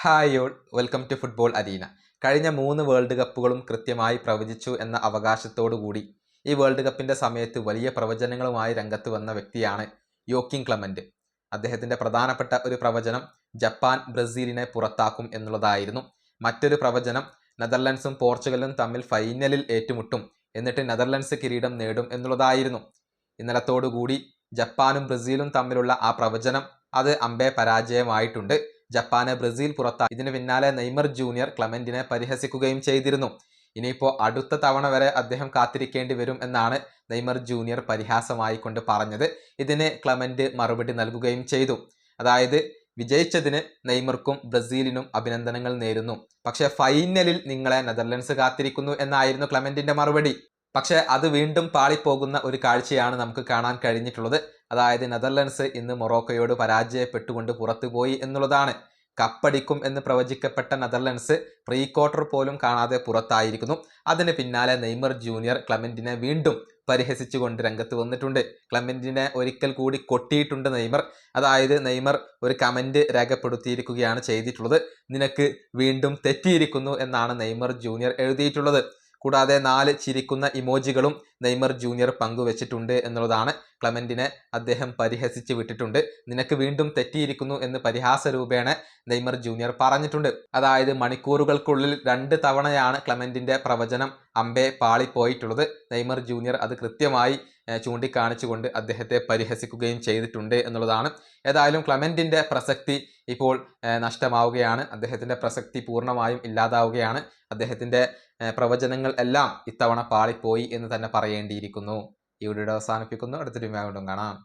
Hi all, welcome to football arena. കഴിഞ്ഞ 3 world കപ്പുകളും കൃത്യമായി പ്രവചിച്ചു എന്ന അവകാശത്തോടുകൂടി ഈ വേൾഡ് കപ്പിൻ്റെ സമയത്ത് വലിയ പ്രവചനങ്ങളുമായി രംഗത്ത് വന്ന വ്യക്തിയാണ് യോക്കിം ക്ലെമന്റ്. അദ്ദേഹത്തിൻ്റെ പ്രധാനപ്പെട്ട ഒരു പ്രവചനം ജപ്പാൻ ബ്രസീലിനെ പുറത്താക്കും എന്നുള്ളതായിരുന്നു. മറ്റൊരു പ്രവചനം നെതർലൻഡ്സും പോർച്ചുഗലും തമ്മിൽ ഫൈനലിൽ ഏറ്റുമുട്ടും, എന്നിട്ട് നെതർലൻഡ്സ് കിരീടം നേടും എന്നുള്ളതായിരുന്നു. ഇന്നലത്തോടുകൂടി ജപ്പാനും ബ്രസീലും തമ്മിലുള്ള ആ പ്രവചനം അത് അമ്പേ പരാജയമായിട്ടുണ്ട്. ജപ്പാന് ബ്രസീൽ പുറത്താക്കി. ഇതിന് പിന്നാലെ നെയ്മർ ജൂനിയർ ക്ലെമന്റിനെ പരിഹസിക്കുകയും ചെയ്തിരുന്നു. ഇനിയിപ്പോൾ അടുത്ത തവണ വരെ അദ്ദേഹം കാത്തിരിക്കേണ്ടി വരും എന്നാണ് നെയ്മർ ജൂനിയർ പരിഹാസമായി കൊണ്ട് പറഞ്ഞത്. ഇതിന് ക്ലെമന്റ് മറുപടി നൽകുകയും ചെയ്തു. അതായത് വിജയിച്ചതിന് നെയ്മർക്കും ബ്രസീലിനും അഭിനന്ദനങ്ങൾ നേരുന്നു, പക്ഷെ ഫൈനലിൽ നിങ്ങളെ നെതർലൻഡ്സ് കാത്തിരിക്കുന്നു എന്നായിരുന്നു ക്ലെമന്റിന്റെ മറുപടി. പക്ഷെ അത് വീണ്ടും പാളിപ്പോകുന്ന ഒരു കാഴ്ചയാണ് നമുക്ക് കാണാൻ കഴിഞ്ഞിട്ടുള്ളത്. അതായത് നെതർലൻഡ്സ് ഇന്ന് മൊറോക്കോയോട് പരാജയപ്പെട്ടുകൊണ്ട് പുറത്തുപോയി എന്നുള്ളതാണ്. കപ്പടിക്കും എന്ന് പ്രവചിക്കപ്പെട്ട നെതർലൻഡ്സ് പ്രീ ക്വാർട്ടർ പോലും കാണാതെ പുറത്തായിരിക്കുന്നു. അതിന് പിന്നാലെ നെയ്മർ ജൂനിയർ ക്ലെമന്റിനെ വീണ്ടും പരിഹസിച്ചുകൊണ്ട് രംഗത്ത് വന്നിട്ടുണ്ട്. ക്ലെമന്റിനെ ഒരിക്കൽ കൂടി കൊട്ടിയിട്ടുണ്ട് നെയ്മർ. അതായത് നെയ്മർ ഒരു കമന്റ് രേഖപ്പെടുത്തിയിരിക്കുകയാണ് ചെയ്തിട്ടുള്ളത്. നിനക്ക് വീണ്ടും തെറ്റിയിരിക്കുന്നു എന്നാണ് നെയ്മർ ജൂനിയർ എഴുതിയിട്ടുള്ളത്. കൂടാതെ 4 ചിരിക്കുന്ന ഇമോജികളും നെയ്മർ ജൂനിയർ പങ്കുവച്ചിട്ടുണ്ട് എന്നുള്ളതാണ്. ക്ലെമന്റിനെ അദ്ദേഹം പരിഹസിച്ച് വിട്ടിട്ടുണ്ട്. നിനക്ക് വീണ്ടും തെറ്റിയിരിക്കുന്നു എന്ന് പരിഹാസ രൂപേണ നെയ്മർ ജൂനിയർ പറഞ്ഞിട്ടുണ്ട്. അതായത് മണിക്കൂറുകൾക്കുള്ളിൽ 2 തവണയാണ് ക്ലെമന്റിന്റെ പ്രവചനം അമ്പേ പാളിപ്പോയിട്ടുള്ളത്. നെയ്മർ ജൂനിയർ അത് കൃത്യമായി ചൂണ്ടിക്കാണിച്ചുകൊണ്ട് അദ്ദേഹത്തെ പരിഹസിക്കുകയും ചെയ്തിട്ടുണ്ട് എന്നുള്ളതാണ്. ഏതായാലും ക്ലെമന്റിന്റെ പ്രസക്തി ഇപ്പോൾ നഷ്ടമാവുകയാണ്. അദ്ദേഹത്തിന്റെ പ്രസക്തി പൂർണ്ണമായും ഇല്ലാതാവുകയാണ്. അദ്ദേഹത്തിന്റെ പ്രവചനങ്ങൾ എല്ലാം ഇത്തവണ പാളിപ്പോയി എന്ന് തന്നെ പറയേണ്ടിയിരിക്കുന്നു. ഈ വീഡിയോ അവസാനിപ്പിക്കുന്നു. അടുത്തൊരു വീഡിയോ കാണാം.